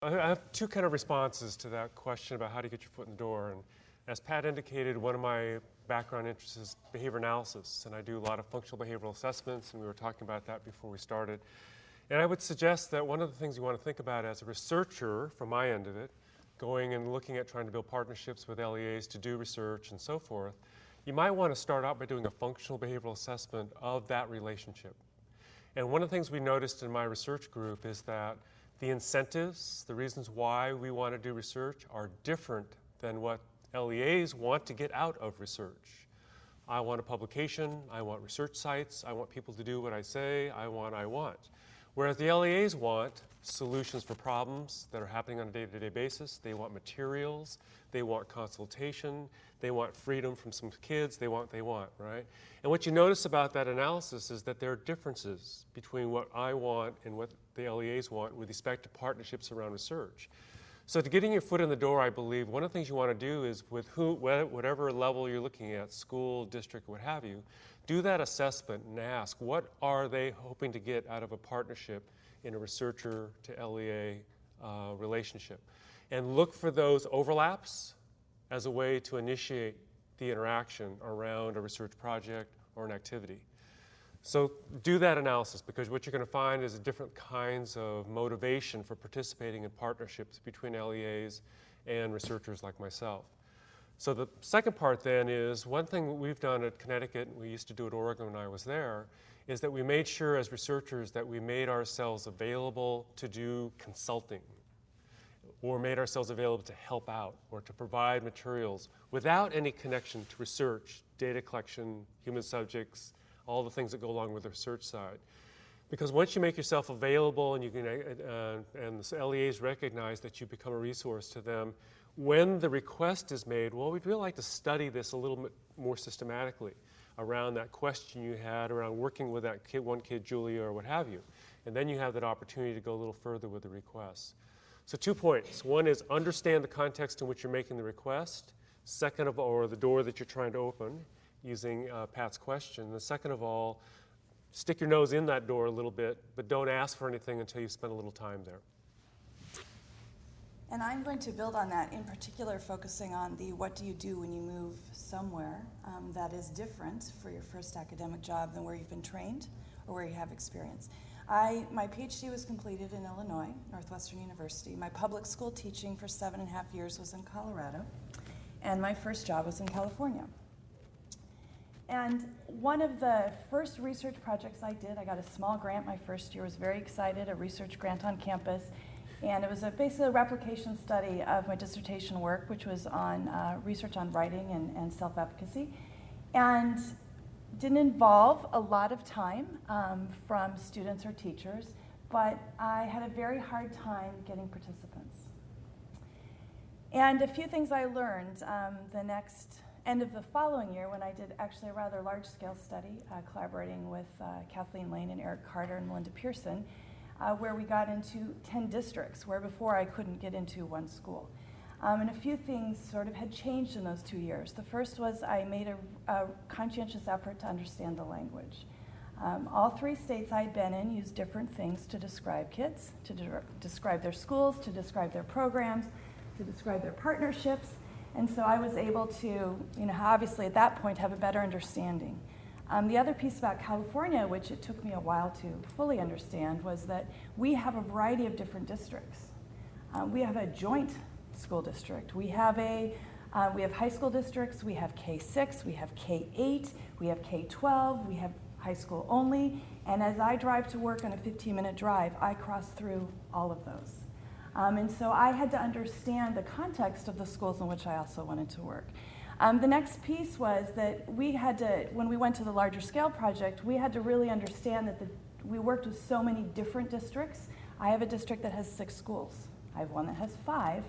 I have two kind of responses to that question about how to get your foot in the door. And as Pat indicated, one of my background interests is behavior analysis, and I do a lot of functional behavioral assessments, and we were talking about that before we started. And I would suggest that one of the things you want to think about as a researcher, from my end of it, going and looking at trying to build partnerships with LEAs to do research and so forth, you might want to start out by doing a functional behavioral assessment of that relationship. And one of the things we noticed in my research group is that the incentives, the reasons why we want to do research are different than what LEAs want to get out of research. I want a publication, I want research sites, I want people to do what I say, I want. Whereas the LEAs want solutions for problems that are happening on a day-to-day basis. They want materials, they want consultation, they want freedom from some kids, they want, right? And what you notice about that analysis is that there are differences between what I want and what the LEAs want with respect to partnerships around research. So to getting your foot in the door, I believe, one of the things you want to do is with whatever level you're looking at, school, district, what have you, do that assessment and ask, what are they hoping to get out of a partnership in a researcher to LEA relationship? And look for those overlaps as a way to initiate the interaction around a research project or an activity. So do that analysis, because what you're going to find is different kinds of motivation for participating in partnerships between LEAs and researchers like myself. So the second part then is, one thing we've done at Connecticut, and we used to do at Oregon when I was there, is that we made sure as researchers that we made ourselves available to do consulting, or made ourselves available to help out or to provide materials without any connection to research, data collection, human subjects, all the things that go along with the research side. Because once you make yourself available and you can, and the LEAs recognize that you become a resource to them, when the request is made, well, we'd really like to study this a little bit more systematically around that question you had around working with that kid, one kid, Julia, or what have you. And then you have that opportunity to go a little further with the request. So 2 points. One is understand the context in which you're making the request. Second of all, or the door that you're trying to open, using Pat's question. The second of all, stick your nose in that door a little bit, but don't ask for anything until you've spent a little time there. And I'm going to build on that, in particular focusing on the what do you do when you move somewhere that is different for your first academic job than where you've been trained or where you have experience. My PhD was completed in Illinois, Northwestern University. My public school teaching for 7.5 years was in Colorado, and my first job was in California. And one of the first research projects I did, I got a small grant my first year, was very excited, a research grant on campus. And it was basically a replication study of my dissertation work, which was on research on writing and self-efficacy. And didn't involve a lot of time from students or teachers, but I had a very hard time getting participants. And a few things I learned the next end of the following year, when I did actually a rather large-scale study, collaborating with Kathleen Lane and Eric Carter and Melinda Pearson, where we got into 10 districts, where before I couldn't get into one school. And a few things sort of had changed in those 2 years. The first was I made a conscientious effort to understand the language. All 3 states I'd been in used different things to describe kids, to describe their schools, to describe their programs, to describe their partnerships. And so I was able to, obviously at that point have a better understanding. The other piece about California, which it took me a while to fully understand, was that we have a variety of different districts. We have a joint school district. We have high school districts. We have K-6. We have K-8. We have K-12. We have high school only. And as I drive to work on a 15-minute drive, I cross through all of those. And so I had to understand the context of the schools in which I also wanted to work. The next piece was that we had to, when we went to the larger scale project, we had to really understand that we worked with so many different districts. I have a district that has 6 schools. I have one that has 5.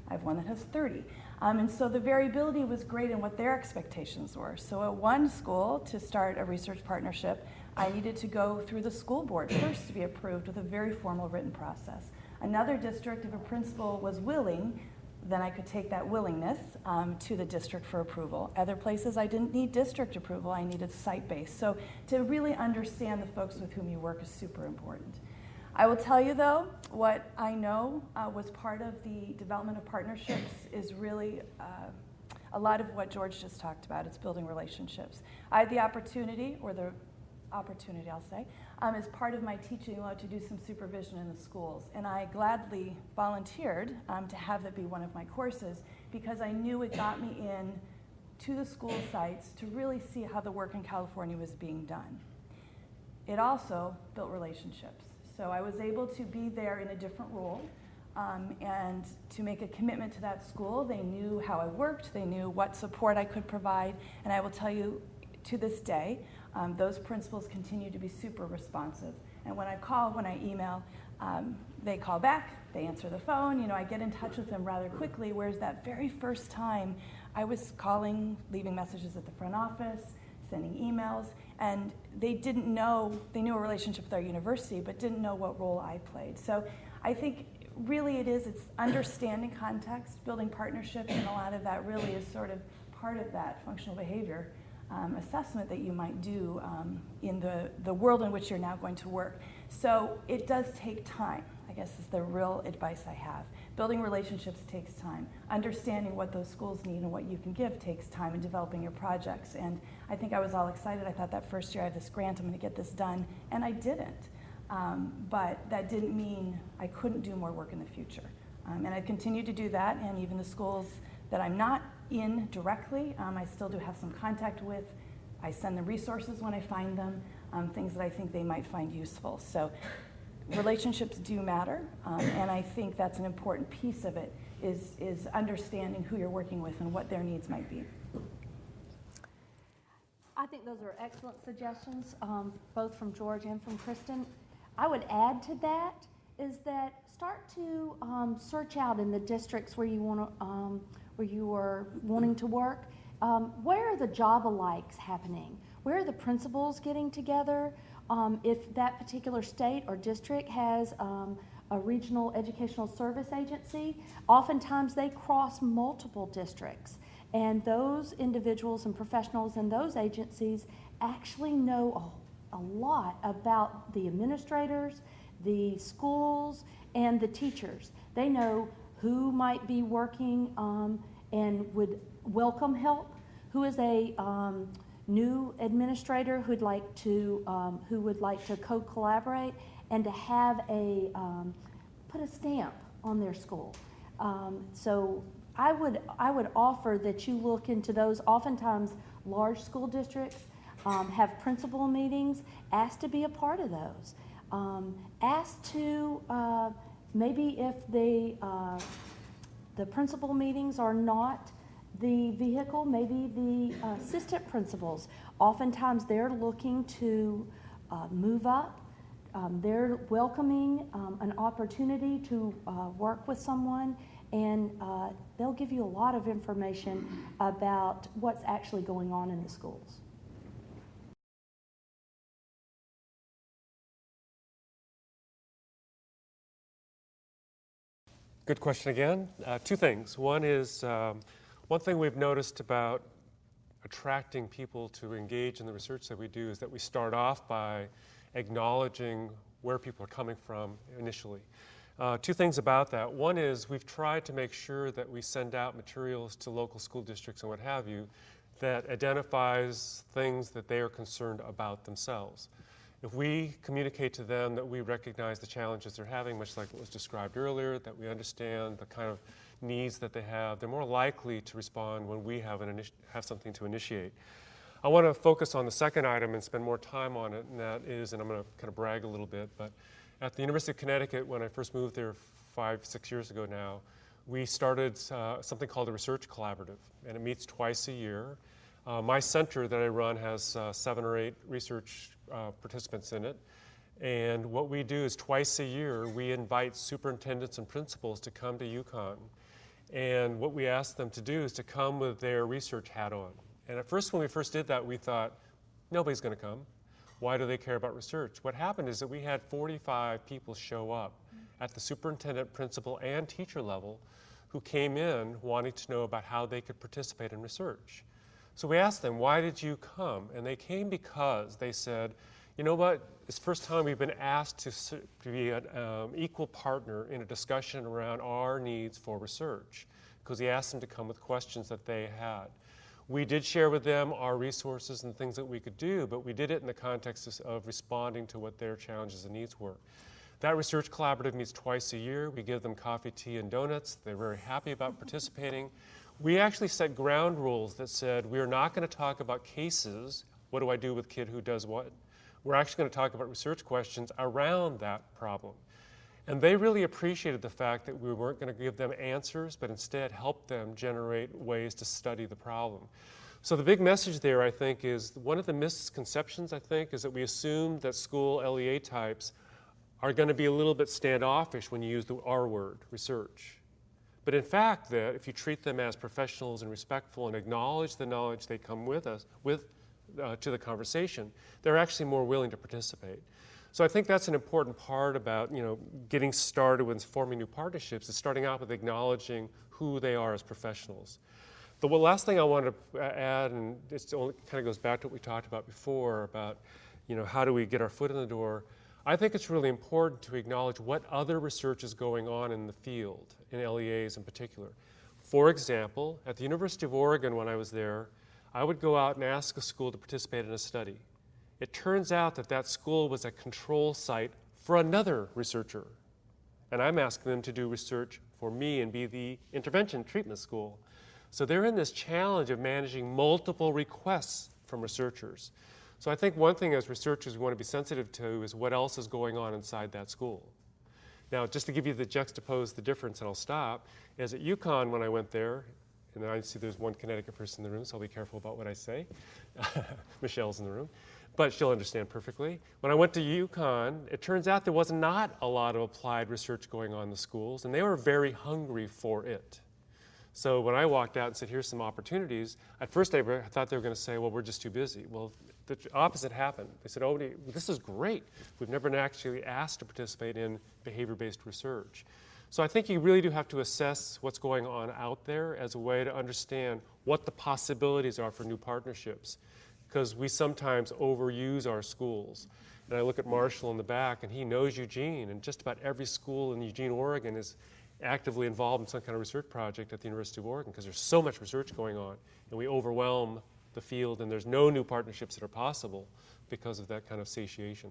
I have one that has 30. And so the variability was great in what their expectations were. So at one school, to start a research partnership, I needed to go through the school board first to be approved with a very formal written process. Another district, if a principal was willing, then I could take that willingness to the district for approval. Other places I didn't need district approval, I needed site-based. So to really understand the folks with whom you work is super important. I will tell you though, what I know was part of the development of partnerships is really a lot of what George just talked about. It's building relationships. I had the opportunity, I'll say, as part of my teaching to do some supervision in the schools. And I gladly volunteered to have that be one of my courses because I knew it got me in to the school sites to really see how the work in California was being done. It also built relationships. So I was able to be there in a different role and to make a commitment to that school. They knew how I worked, they knew what support I could provide, and I will tell you, to this day, those principals continue to be super responsive. And when I call, when I email, they call back, they answer the phone, I get in touch with them rather quickly, whereas that very first time I was calling, leaving messages at the front office, sending emails, and they didn't know, they knew a relationship with our university, but didn't know what role I played. So I think really it's understanding context, building partnerships, and a lot of that really is sort of part of that functional behavior assessment that you might do in the world in which you're now going to work. So it does take time, I guess is the real advice I have. Building relationships takes time. Understanding what those schools need and what you can give takes time in developing your projects. And I think I was all excited. I thought that first year I have this grant, I'm going to get this done, and I didn't. But that didn't mean I couldn't do more work in the future. And I continue to do that, and even the schools that I'm not in directly, I still do have some contact with. I send them resources when I find them, things that I think they might find useful. So relationships do matter, and I think that's an important piece of it, is understanding who you're working with and what their needs might be. I think those are excellent suggestions, both from George and from Kristen. I would add to that is that start to search out in the districts where you want to, where you are wanting to work. Where are the job alikes happening? Where are the principals getting together? If that particular state or district has a regional educational service agency, oftentimes they cross multiple districts. And those individuals and professionals in those agencies actually know a lot about the administrators, the schools, and the teachers. They know who might be working and would welcome help, who is a new administrator who would like to co-collaborate, and to have put a stamp on their school. So I would offer that you look into those. Oftentimes, large school districts have principal meetings. Ask to be a part of those. Ask to maybe if the principal meetings are not the vehicle, maybe the assistant principals. Oftentimes, they're looking to move up. They're welcoming an opportunity to work with someone, and they'll give you a lot of information about what's actually going on in the schools. Good question again. Two things. One is, one thing we've noticed about attracting people to engage in the research that we do is that we start off by acknowledging where people are coming from initially. Two things about that. One is we've tried to make sure that we send out materials to local school districts and what have you that identifies things that they are concerned about themselves. If we communicate to them that we recognize the challenges they're having, much like what was described earlier, that we understand the kind of needs that they have, they're more likely to respond when we have something to initiate. I want to focus on the second item and spend more time on it, and that is, and I'm going to kind of brag a little bit, but at the University of Connecticut, when I first moved there 5-6 years ago now, we started something called a research collaborative, and it meets twice a year. My center that I run has 7 or 8 research participants in it, and what we do is twice a year we invite superintendents and principals to come to UConn, and what we ask them to do is to come with their research hat on. And at first, when we first did that, we thought, nobody's going to come. Why do they care about research? What happened is that we had 45 people show up at the superintendent, principal, and teacher level who came in wanting to know about how they could participate in research. So we asked them, why did you come? And they came because they said, You know what? It's the first time we've been asked to be an equal partner in a discussion around our needs for research, because we asked them to come with questions that they had. We did share with them our resources and things that we could do, but we did it in the context of responding to what their challenges and needs were. That research collaborative meets twice a year. We give them coffee, tea, and donuts. They're very happy about participating. We actually set ground rules that said we're not going to talk about cases, what do I do with kid who does what? We're actually going to talk about research questions around that problem. And they really appreciated the fact that we weren't going to give them answers, but instead help them generate ways to study the problem. So the big message there, I think, is one of the misconceptions, I think, is that we assume that school LEA types are going to be a little bit standoffish when you use the R word, research. But in fact, that if you treat them as professionals and respectful and acknowledge the knowledge they come with us to the conversation, they're actually more willing to participate. So I think that's an important part about getting started with forming new partnerships, is starting out with acknowledging who they are as professionals. The last thing I want to add, and it only kind of goes back to what we talked about before about how do we get our foot in the door. I think it's really important to acknowledge what other research is going on in the field, in LEAs in particular. For example, at the University of Oregon when I was there, I would go out and ask a school to participate in a study. It turns out that that school was a control site for another researcher. And I'm asking them to do research for me and be the intervention treatment school. So they're in this challenge of managing multiple requests from researchers. So I think one thing as researchers we want to be sensitive to is what else is going on inside that school. Now, just to give you the juxtapose the difference, and I'll stop, is at UConn when I went there, and I see there's one Connecticut person in the room, so I'll be careful about what I say. Michelle's in the room, but she'll understand perfectly. When I went to UConn, it turns out there was not a lot of applied research going on in the schools, and they were very hungry for it. So when I walked out and said, here's some opportunities, at first I thought they were going to say, well, we're just too busy. Well, the opposite happened. They said, oh, this is great. We've never been actually asked to participate in behavior-based research. So I think you really do have to assess what's going on out there as a way to understand what the possibilities are for new partnerships, because we sometimes overuse our schools. And I look at Marshall in the back, and he knows Eugene, and just about every school in Eugene, Oregon is actively involved in some kind of research project at the University of Oregon, because there's so much research going on, and we overwhelm the field, and there's no new partnerships that are possible because of that kind of satiation.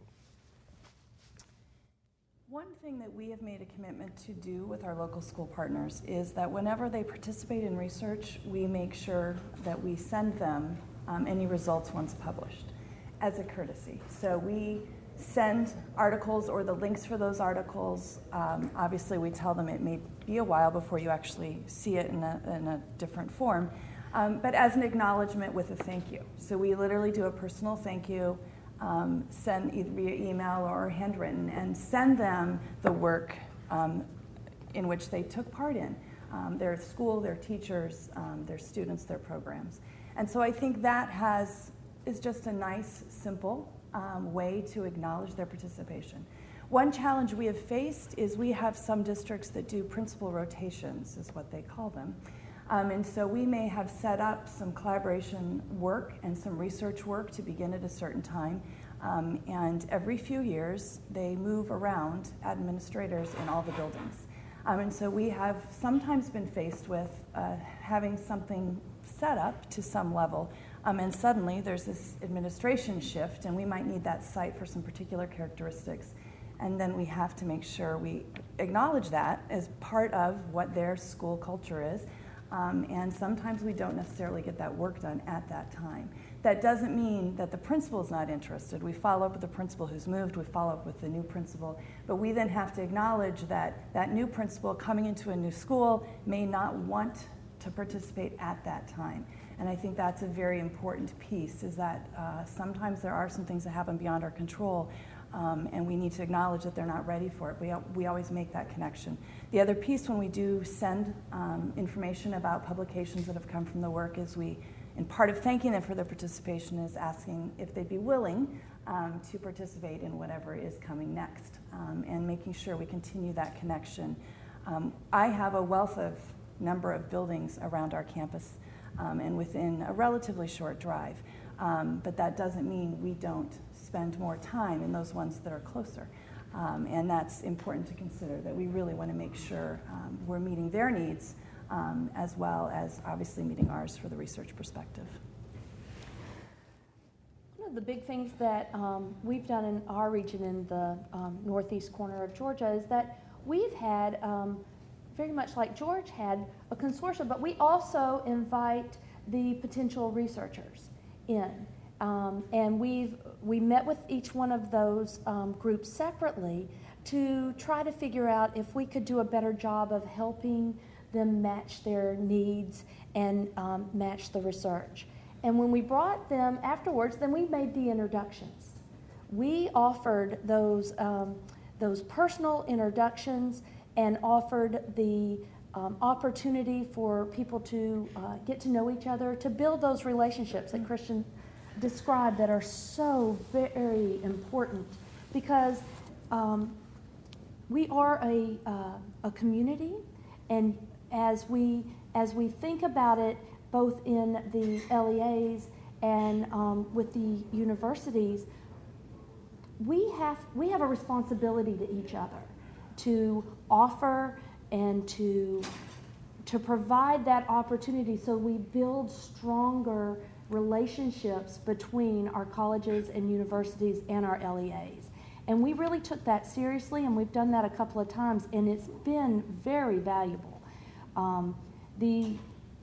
One thing that we have made a commitment to do with our local school partners is that whenever they participate in research, we make sure that we send them any results once published as a courtesy. So we send articles or the links for those articles. Obviously, we tell them it may be a while before you actually see it in a different form, but as an acknowledgement with a thank you. So we literally do a personal thank you, send either via email or handwritten, and send them the work in which they took part in, their school, their teachers, their students, their programs. And so I think that is just a nice, simple way to acknowledge their participation. One challenge we have faced is we have some districts that do principal rotations, is what they call them. And so we may have set up some collaboration work and some research work to begin at a certain time. And every few years, they move around administrators in all the buildings. And so we have sometimes been faced with having something set up to some level, and suddenly there's this administration shift, and we might need that site for some particular characteristics. And then we have to make sure we acknowledge that as part of what their school culture is. And sometimes we don't necessarily get that work done at that time. That doesn't mean that the principal's not interested. We follow up with the principal who's moved, we follow up with the new principal, but we then have to acknowledge that that new principal coming into a new school may not want to participate at that time. And I think that's a very important piece, is that sometimes there are some things that happen beyond our control, and we need to acknowledge that they're not ready for it. We always make that connection. The other piece when we do send information about publications that have come from the work is and part of thanking them for their participation is asking if they'd be willing to participate in whatever is coming next, and making sure we continue that connection. I have a wealth of number of buildings around our campus and within a relatively short drive, but that doesn't mean we don't spend more time in those ones that are closer. And that's important to consider, that we really want to make sure we're meeting their needs as well as obviously meeting ours for the research perspective. One of the big things that we've done in our region in the northeast corner of Georgia is that we've had, very much like George had, a consortium, but we also invite the potential researchers in. And we met with each one of those groups separately to try to figure out if we could do a better job of helping them match their needs and match the research. And when we brought them afterwards, then we made the introductions. We offered those personal introductions and offered the opportunity for people to get to know each other, to build those relationships that Christian described that are so very important, because we are a community, and as we think about it, both in the LEAs and with the universities, we have a responsibility to each other to offer and to provide that opportunity so we build stronger relationships between our colleges and universities and our LEAs. And we really took that seriously, and we've done that a couple of times, and it's been very valuable.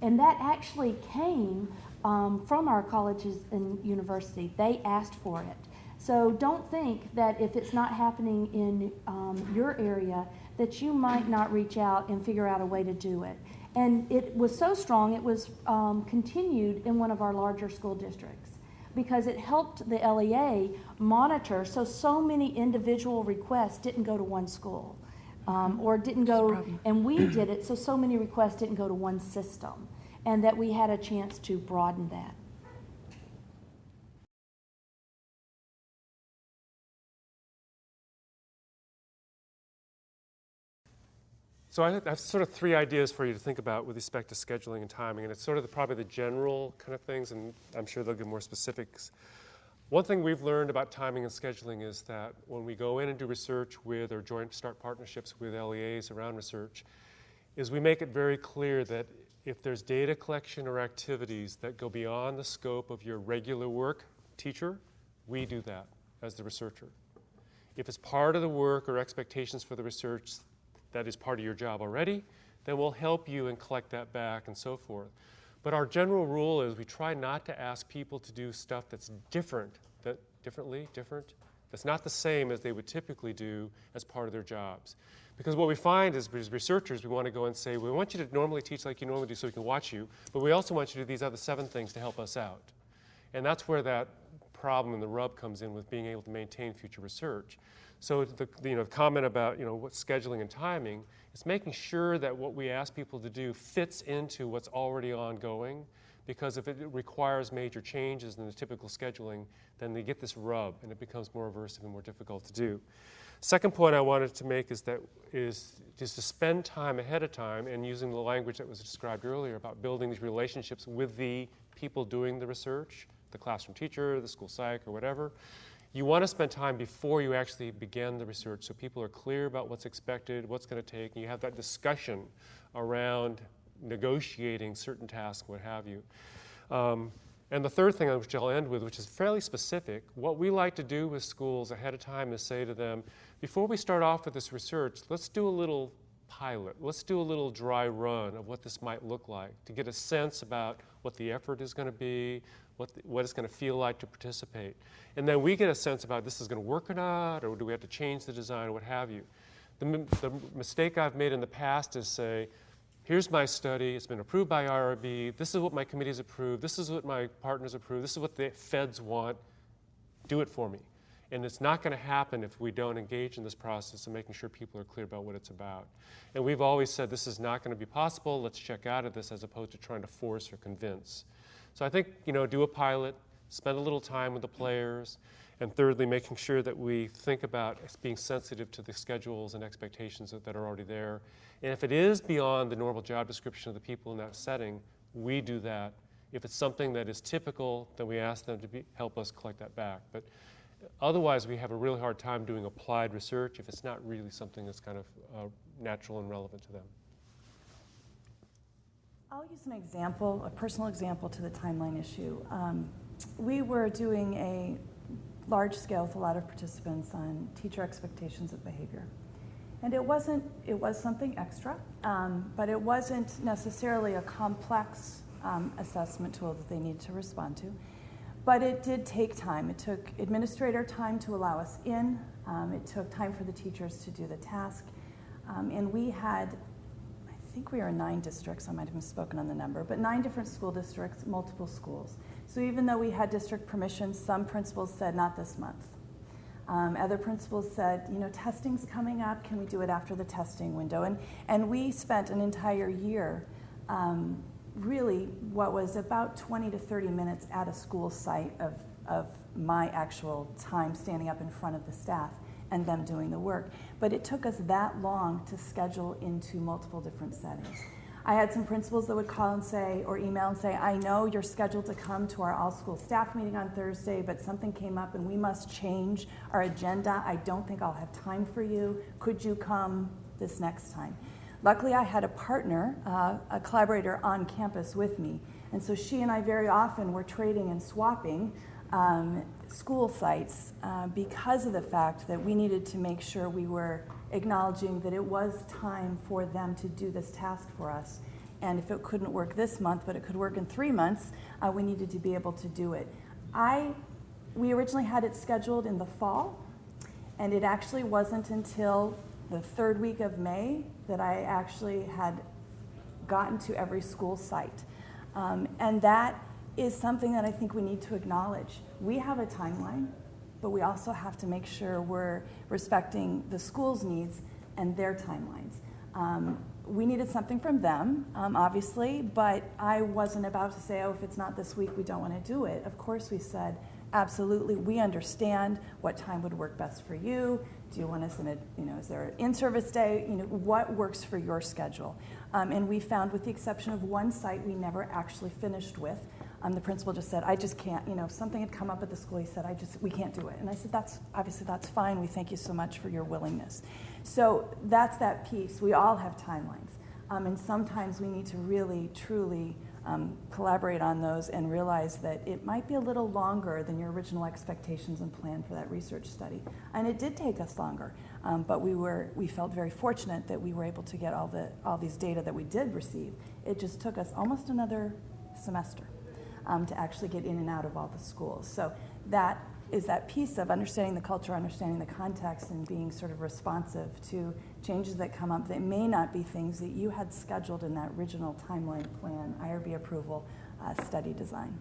And that actually came from our colleges and university. They asked for it. So don't think that if it's not happening in your area that you might not reach out and figure out a way to do it. And it was so strong, it was continued in one of our larger school districts, because it helped the LEA monitor so many individual requests didn't go to one school. Or didn't go, and we did it, so many requests didn't go to one system, and that we had a chance to broaden that. So I have sort of three ideas for you to think about with respect to scheduling and timing, and it's sort of probably the general kind of things, and I'm sure they'll give more specifics. One thing we've learned about timing and scheduling is that when we go in and do research with or joint start partnerships with LEAs around research, is we make it very clear that if there's data collection or activities that go beyond the scope of your regular work, teacher, we do that as the researcher. If it's part of the work or expectations for the research that is part of your job already, then we'll help you and collect that back and so forth. But our general rule is we try not to ask people to do stuff that's different, that's not the same as they would typically do as part of their jobs. Because what we find is, as researchers, we want to go and say, we want you to normally teach like you normally do so we can watch you, but we also want you to do these other 7 things to help us out. And that's where that problem and the rub comes in with being able to maintain future research. So the comment about what scheduling and timing is making sure that what we ask people to do fits into what's already ongoing, because if it requires major changes in the typical scheduling, then they get this rub and it becomes more aversive and more difficult to do. Second point I wanted to make is just to spend time ahead of time, and using the language that was described earlier about building these relationships with the people doing the research, the classroom teacher, the school psych, or whatever. You want to spend time before you actually begin the research so people are clear about what's expected, what's going to take, and you have that discussion around negotiating certain tasks, what have you. And the third thing, which I'll end with, which is fairly specific, what we like to do with schools ahead of time is say to them, before we start off with this research, let's do a little pilot. Let's do a little dry run of what this might look like to get a sense about what the effort is going to be, what it's going to feel like to participate. And then we get a sense about this is going to work or not, or do we have to change the design, or what have you. The mistake I've made in the past is say, here's my study, it's been approved by IRB, this is what my committee's approved, this is what my partners approve, this is what the feds want, do it for me. And it's not going to happen if we don't engage in this process of making sure people are clear about what it's about. And we've always said this is not going to be possible, let's check out of this, as opposed to trying to force or convince. So I think, do a pilot, spend a little time with the players, and thirdly, making sure that we think about being sensitive to the schedules and expectations that are already there. And if it is beyond the normal job description of the people in that setting, we do that. If it's something that is typical, then we ask them to help us collect that back. But Otherwise, we have a really hard time doing applied research if it's not really something that's kind of natural and relevant to them. I'll use an example, a personal example to the timeline issue. We were doing a large scale with a lot of participants on teacher expectations of behavior. And it was something extra, but it wasn't necessarily a complex assessment tool that they needed to respond to. But it did take time. It took administrator time to allow us in. It took time for the teachers to do the task. And we had, I think we were in 9 districts, I might have misspoken on the number, but 9 different school districts, multiple schools. So even though we had district permission, some principals said, not this month. Other principals said, testing's coming up, can we do it after the testing window? And we spent an entire year really what was about 20 to 30 minutes at a school site of my actual time standing up in front of the staff and them doing the work. But it took us that long to schedule into multiple different settings. I had some principals that would call and say, or email and say, I know you're scheduled to come to our all-school staff meeting on Thursday, but something came up and we must change our agenda. I don't think I'll have time for you. Could you come this next time? Luckily, I had a partner, a collaborator on campus with me, and so she and I very often were trading and swapping school sites because of the fact that we needed to make sure we were acknowledging that it was time for them to do this task for us. And if it couldn't work this month, but it could work in 3 months, we needed to be able to do it. We originally had it scheduled in the fall, and it actually wasn't until the 3rd week of May that I actually had gotten to every school site. And that is something that I think we need to acknowledge. We have a timeline, but we also have to make sure we're respecting the school's needs and their timelines. We needed something from them, obviously, but I wasn't about to say, if it's not this week, we don't want to do it. Of course we said, absolutely, we understand what time would work best for you. Do you want us in is there an in-service day? What works for your schedule? And we found, with the exception of one site we never actually finished with, the principal just said, I just can't, if something had come up at the school, he said, we can't do it. And I said, that's fine. We thank you so much for your willingness. So that's that piece. We all have timelines. And sometimes we need to really, truly collaborate on those and realize that it might be a little longer than your original expectations and plan for that research study. And it did take us longer, but we felt very fortunate that we were able to get all these data that we did receive. It just took us almost another semester to actually get in and out of all the schools. So that is that piece of understanding the culture, understanding the context, and being sort of responsive to changes that come up that may not be things that you had scheduled in that original timeline plan, IRB approval, study design.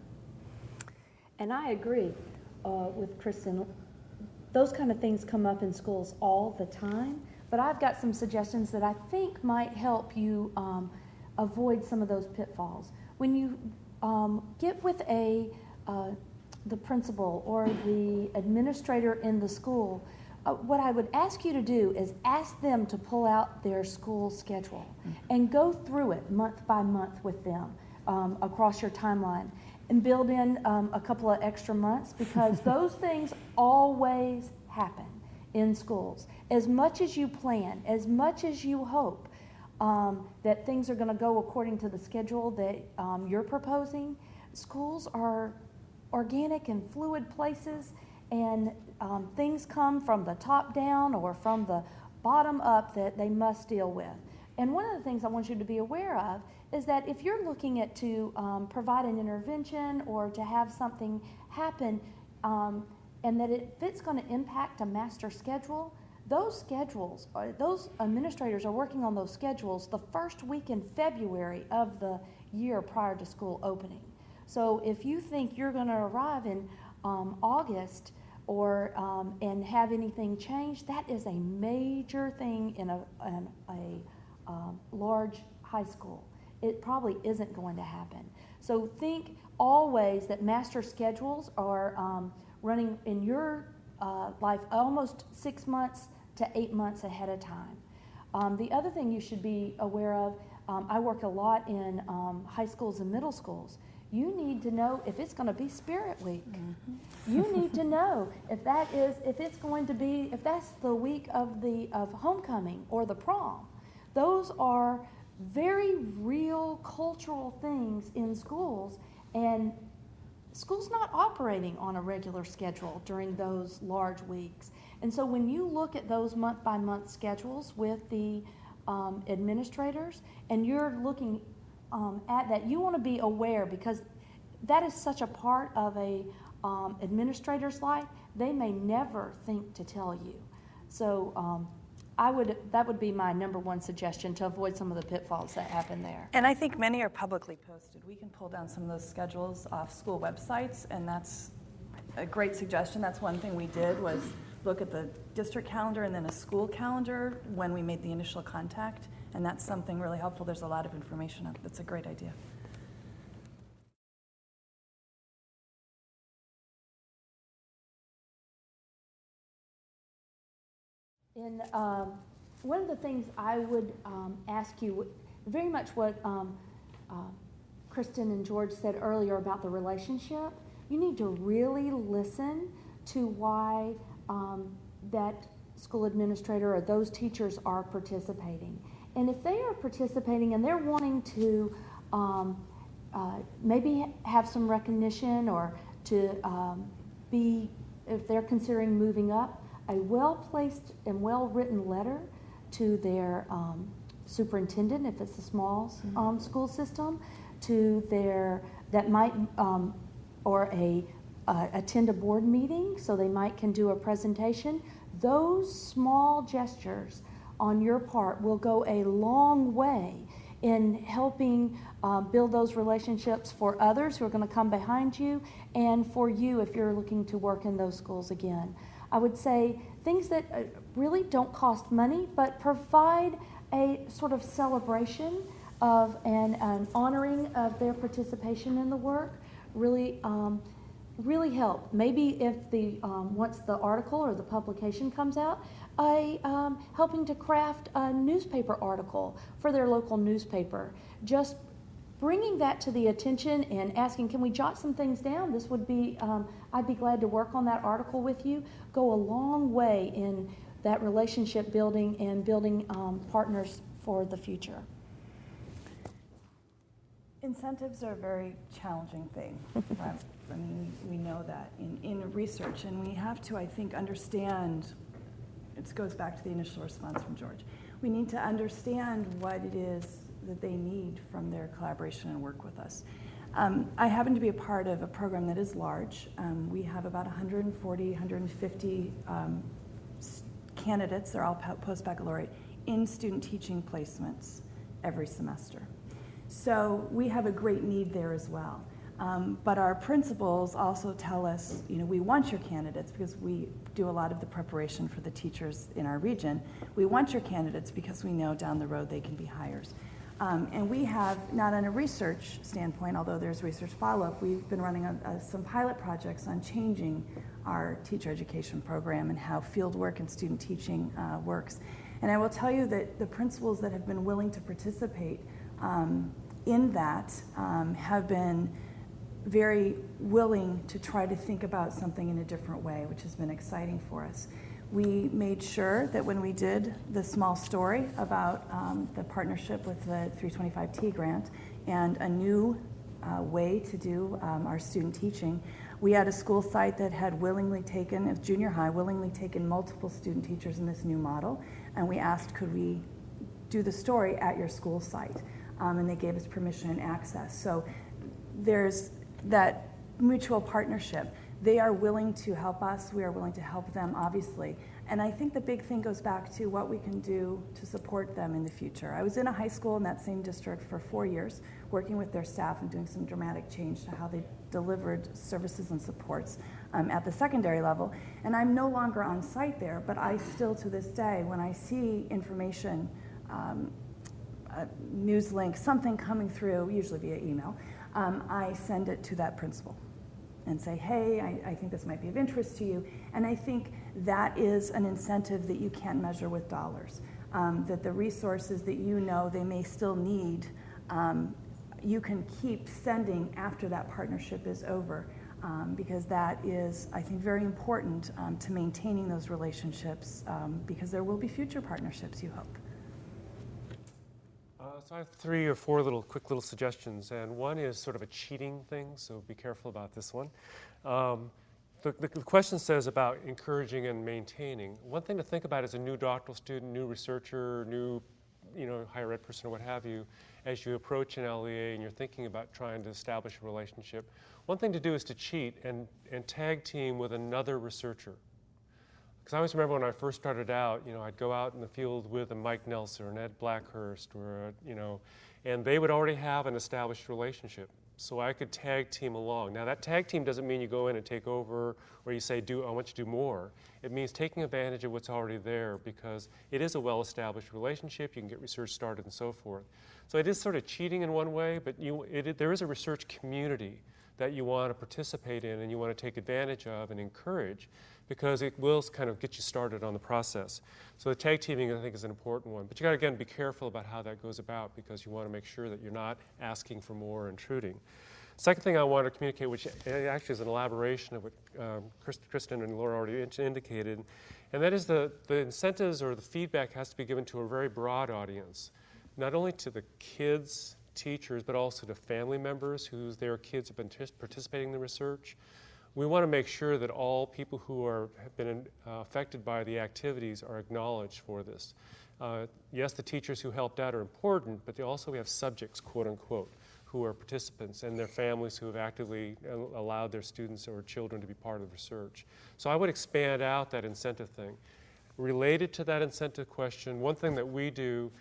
And I agree with Kristen. Those kind of things come up in schools all the time, but I've got some suggestions that I think might help you avoid some of those pitfalls. When you get with the principal or the administrator in the school, what I would ask you to do is ask them to pull out their school schedule and go through it month by month with them across your timeline, and build in a couple of extra months, because those things always happen in schools. As much as you plan, as much as you hope that things are going to go according to the schedule that you're proposing, schools are organic and fluid places, and things come from the top down or from the bottom up that they must deal with. And one of the things I want you to be aware of is that if you're looking at to provide an intervention or to have something happen, and that if it's going to impact a master schedule, those schedules, those administrators are working on those schedules the first week in February of the year prior to school opening. So if you think you're going to arrive in August or and have anything change, that is a major thing in a large high school. It probably isn't going to happen. So think always that master schedules are running in your life almost 6 months to 8 months ahead of time. The other thing you should be aware of, I work a lot in high schools and middle schools. You need to know if it's going to be Spirit Week. You need to know if that's the week of homecoming or the prom. Those are very real cultural things in schools, and school's not operating on a regular schedule during those large weeks. And so when you look at those month-by-month schedules with the administrators, and you're looking at that, you want to be aware, because that is such a part of a administrator's life, they may never think to tell you. So that would be my number one suggestion to avoid some of the pitfalls that happen there. And I think many are publicly posted. We can pull down some of those schedules off school websites, and that's a great suggestion. That's one thing we did, was look at the district calendar and then a school calendar when we made the initial contact, and that's something really helpful. There's a lot of information on it. That's a great idea. And one of the things I would ask you, very much what Kristen and George said earlier about the relationship, you need to really listen to why that school administrator or those teachers are participating. And if they are participating and they're wanting to maybe have some recognition, or to if they're considering moving up, a well-placed and well-written letter to their superintendent, if it's a small school system, to that might, or attend a board meeting, so they can do a presentation. Those small gestures on your part will go a long way in helping build those relationships for others who are going to come behind you, and for you if you're looking to work in those schools again. I would say things that really don't cost money, but provide a sort of celebration of an honoring of their participation in the work really help. Maybe if once the article or the publication comes out, helping to craft a newspaper article for their local newspaper. Just bringing that to the attention and asking, can we jot some things down? This would be, I'd be glad to work on that article with you. Go a long way in that relationship building and building partners for the future. Incentives are a very challenging thing. Right? I mean, we know that in research, and we have to, I think, understand, it goes back to the initial response from George. We need to understand what it is that they need from their collaboration and work with us. I happen to be a part of a program that is large. We have about 140, 150 candidates, they're all post-baccalaureate, in student teaching placements every semester. So we have a great need there as well. But our principals also tell us, we want your candidates, because we do a lot of the preparation for the teachers in our region. We want your candidates because we know down the road they can be hires. And we have, not on a research standpoint, although there's research follow-up, we've been running some pilot projects on changing our teacher education program and how field work and student teaching works. And I will tell you that the principals that have been willing to participate in that have been very willing to try to think about something in a different way, which has been exciting for us. We made sure that when we did the small story about the partnership with the 325T grant and a new way to do our student teaching, we had a school site that had willingly taken, as junior high, willingly taken multiple student teachers in this new model, and we asked, could we do the story at your school site? And they gave us permission and access. So there's that mutual partnership. They are willing to help us. We are willing to help them, obviously. And I think the big thing goes back to what we can do to support them in the future. I was in a high school in that same district for 4 years, working with their staff and doing some dramatic change to how they delivered services and supports at the secondary level. And I'm no longer on site there, but I still, to this day, when I see information, news link, something coming through, usually via email, I send it to that principal and say, hey, I think this might be of interest to you. And I think that is an incentive that you can't measure with dollars, that the resources that they may still need, you can keep sending after that partnership is over, because that is, I think, very important to maintaining those relationships, because there will be future partnerships, you hope. So I have 3 or 4 quick little suggestions, and one is sort of a cheating thing, so be careful about this one. The question says about encouraging and maintaining. One thing to think about as a new doctoral student, new researcher, new higher ed person or what have you, as you approach an LEA and you're thinking about trying to establish a relationship, one thing to do is to cheat and tag team with another researcher. Because I always remember when I first started out, I'd go out in the field with a Mike Nelson or an Ed Blackhurst, or and they would already have an established relationship. So I could tag team along. Now that tag team doesn't mean you go in and take over, or you say, I want you to do more. It means taking advantage of what's already there, because it is a well-established relationship. You can get research started and so forth. So it is sort of cheating in one way, but there is a research community that you want to participate in and you want to take advantage of and encourage, because it will kind of get you started on the process. So the tag teaming, I think, is an important one. But you got to, again, be careful about how that goes about, because you want to make sure that you're not asking for more or intruding. Second thing I want to communicate, which actually is an elaboration of what Kristen and Laura already indicated, and that is the incentives or the feedback has to be given to a very broad audience, not only to the kids, teachers, but also to family members their kids have been participating in the research. We want to make sure that all people who have been affected by the activities are acknowledged for this. Yes, the teachers who helped out are important, but we have subjects, quote unquote, who are participants, and their families who have actively allowed their students or children to be part of the research. So I would expand out that incentive thing. Related to that incentive question, one thing that we do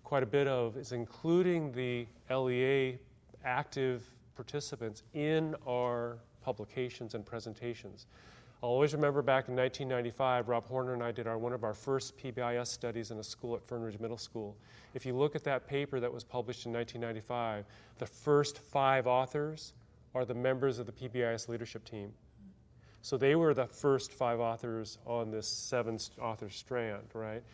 quite a bit of is including the LEA active participants in our publications and presentations. I'll always remember back in 1995, Rob Horner and I did one of our first PBIS studies in a school at Fernridge Middle School. If you look at that paper that was published in 1995, the first 5 authors are the members of the PBIS leadership team. So they were the first 5 authors on this 7-author strand, right?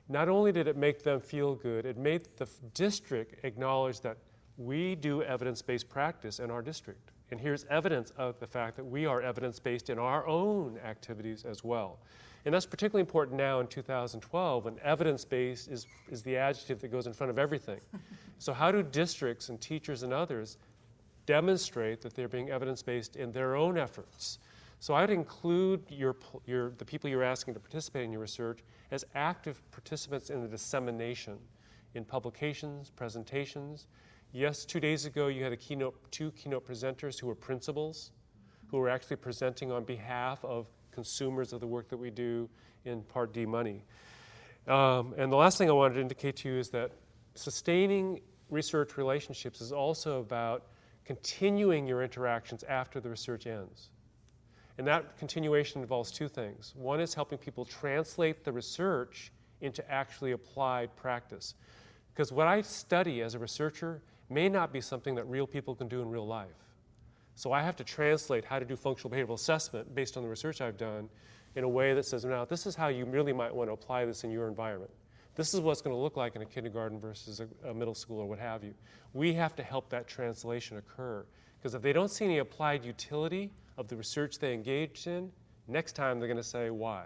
Not only did it make them feel good, it made the district acknowledge that we do evidence-based practice in our district. And here's evidence of the fact that we are evidence-based in our own activities as well. And that's particularly important now in 2012, when evidence-based is the adjective that goes in front of everything. So how do districts and teachers and others demonstrate that they're being evidence-based in their own efforts? So I'd include the people you're asking to participate in your research as active participants in the dissemination, in publications, presentations. Yes, 2 days ago you had 2 keynote presenters who were principals, who were actually presenting on behalf of consumers of the work that we do in Part D money. And the last thing I wanted to indicate to you is that sustaining research relationships is also about continuing your interactions after the research ends. And that continuation involves 2 things. One is helping people translate the research into actually applied practice. Because what I study as a researcher may not be something that real people can do in real life. So I have to translate how to do functional behavioral assessment based on the research I've done in a way that says, now, this is how you really might want to apply this in your environment. This is what it's going to look like in a kindergarten versus a middle school or what have you. We have to help that translation occur. Because if they don't see any applied utility of the research they engaged in, next time they're going to say why.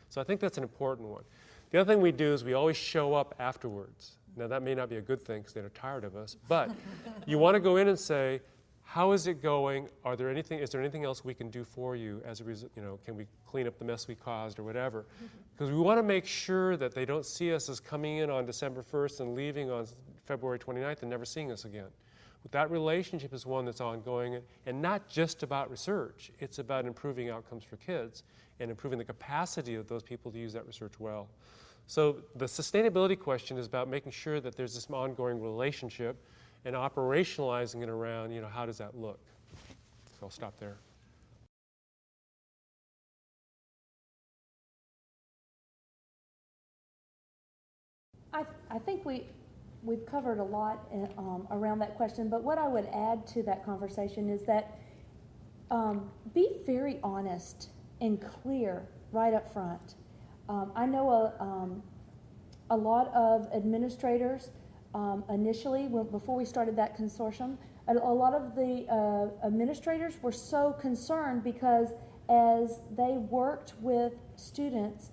So I think that's an important one. The other thing we do is we always show up afterwards. Now that may not be a good thing because they're tired of us, but you want to go in and say, how is it going? Is there anything else we can do for you as a result? Can we clean up the mess we caused or whatever? Because we want to make sure that they don't see us as coming in on December 1st and leaving on February 29th and never seeing us again. But that relationship is one that's ongoing and not just about research. It's about improving outcomes for kids and improving the capacity of those people to use that research well. So the sustainability question is about making sure that there's this ongoing relationship and operationalizing it around, how does that look? So I'll stop there. I think we've covered a lot around that question, but what I would add to that conversation is that be very honest and clear right up front. I know a lot of administrators initially, before we started that consortium, a lot of the administrators were so concerned because as they worked with students,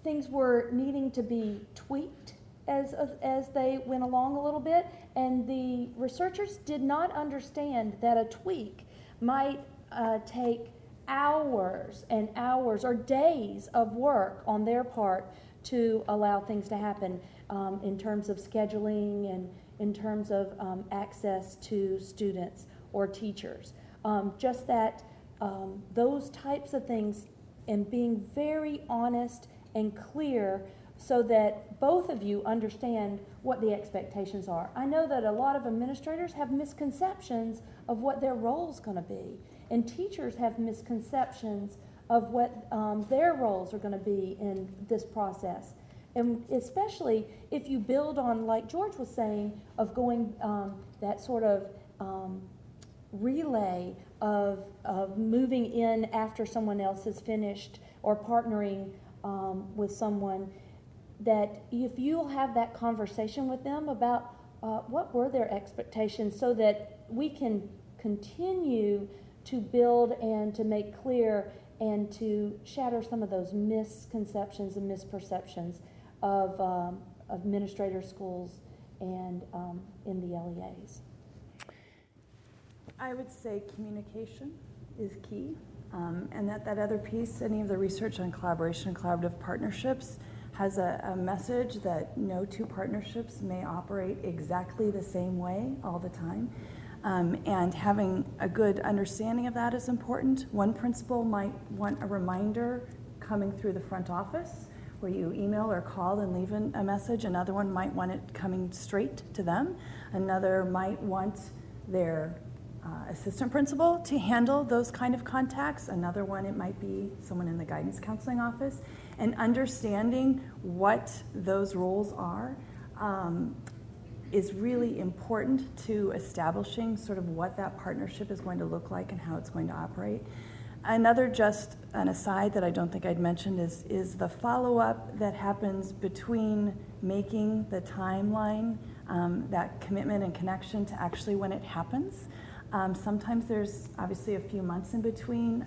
things were needing to be tweaked as they went along a little bit, and the researchers did not understand that a tweak might take hours and hours or days of work on their part to allow things to happen in terms of scheduling and in terms of access to students or teachers. Just that those types of things, and being very honest and clear so that both of you understand what the expectations are. I know that a lot of administrators have misconceptions of what their role is going to be, and teachers have misconceptions of what their roles are going to be in this process. And especially if you build on, like George was saying, of going that sort of relay of moving in after someone else has finished, or partnering with someone, that if you'll have that conversation with them about what were their expectations, so that we can continue to build and to make clear and to shatter some of those misconceptions and misperceptions of administrator schools and in the LEAs. I would say communication is key, and that other piece, any of the research on collaboration and collaborative partnerships has a message that no two partnerships may operate exactly the same way all the time. And having a good understanding of that is important. One principal might want a reminder coming through the front office where you email or call and leave a message. Another one might want it coming straight to them. Another might want their assistant principal to handle those kind of contacts. Another one, it might be someone in the guidance counseling office. And understanding what those roles are is really important to establishing sort of what that partnership is going to look like and how it's going to operate. Another, just an aside that I don't think I'd mentioned, is the follow-up that happens between making the timeline, that commitment and connection, to actually when it happens. Sometimes there's obviously a few months in between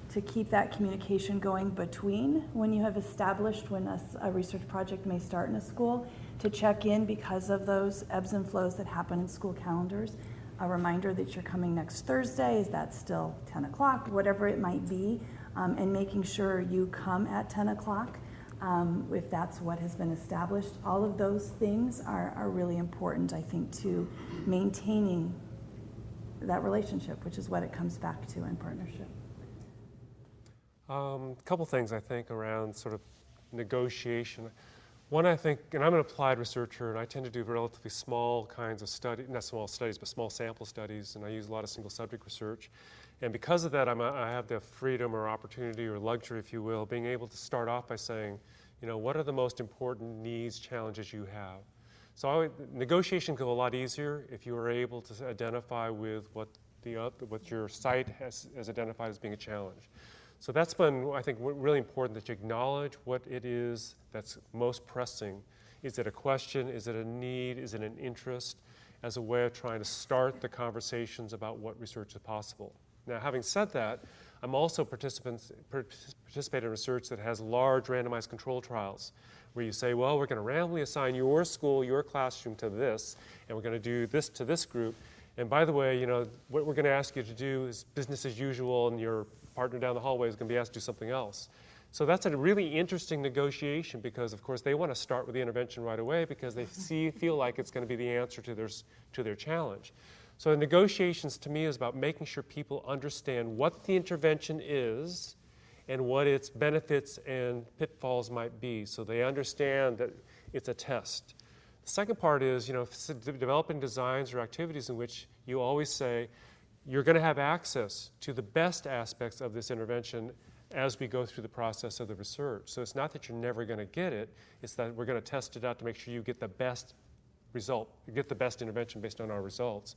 to keep that communication going between when you have established when a research project may start in a school, to check in because of those ebbs and flows that happen in school calendars. A reminder that you're coming next Thursday, is that still 10 o'clock, whatever it might be, and making sure you come at 10 o'clock if that's what has been established. All of those things are really important, I think, to maintaining that relationship, which is what it comes back to in partnership. A couple things, I think, around sort of negotiation. One, I think, and I'm an applied researcher, and I tend to do relatively small kinds of studies, not small studies, but small sample studies, and I use a lot of single subject research. And because of that, I have the freedom or opportunity or luxury, if you will, being able to start off by saying, you know, what are the most important needs, challenges you have? So negotiation goes a lot easier if you are able to identify with what your site has identified as being a challenge. So that's been, I think, really important, that you acknowledge what it is that's most pressing. Is it a question? Is it a need? Is it an interest? As a way of trying to start the conversations about what research is possible. Now, having said that, I'm also participate in research that has large randomized control trials, where you say, well, we're going to randomly assign your school, your classroom to this, and we're going to do this to this group. And by the way, you know, what we're going to ask you to do is business as usual, and your partner down the hallway is going to be asked to do something else. So that's a really interesting negotiation, because, of course, they want to start with the intervention right away because they feel like it's going to be the answer to their challenge. So negotiations, to me, is about making sure people understand what the intervention is and what its benefits and pitfalls might be, so they understand that it's a test. The second part is, you know, developing designs or activities in which you always say, you're going to have access to the best aspects of this intervention as we go through the process of the research. So it's not that you're never going to get it, it's that we're going to test it out to make sure you get the best result, you get the best intervention based on our results.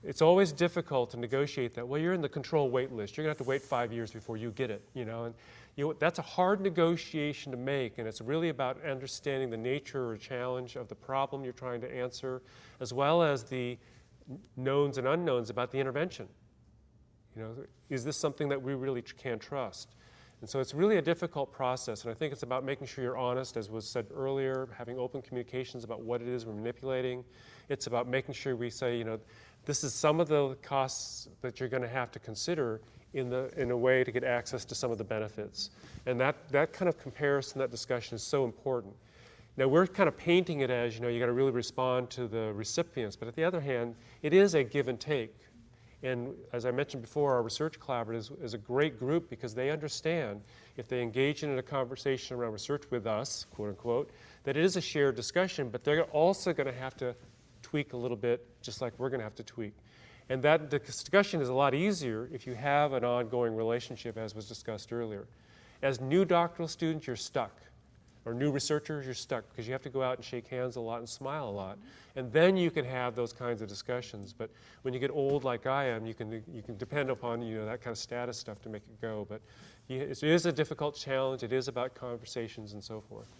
it's always difficult to negotiate that. Well, you're in the control wait list. You're going to have to wait 5 years before you get it, and that's a hard negotiation to make, and it's really about understanding the nature or challenge of the problem you're trying to answer, as well as the knowns and unknowns about the intervention. Is this something that we really can trust? And so it's really a difficult process, and I think it's about making sure you're honest, as was said earlier, having open communications about what it is we're manipulating. It's about making sure we say, this is some of the costs that you're going to have to consider in a way to get access to some of the benefits. And that kind of comparison, that discussion is so important. Now, we're kind of painting it as, you got to really respond to the recipients, but on the other hand, it is a give and take. And as I mentioned before, our research collaborative is a great group because they understand if they engage in a conversation around research with us, quote unquote, that it is a shared discussion, but they're also going to have to tweak a little bit, just like we're going to have to tweak. And that discussion is a lot easier if you have an ongoing relationship, as was discussed earlier. As new doctoral students, you're stuck. Or new researchers, you're stuck because you have to go out and shake hands a lot and smile a lot. And then you can have those kinds of discussions. But when you get old like I am, you can depend upon that kind of status stuff to make it go. But it is a difficult challenge. It is about conversations and so forth.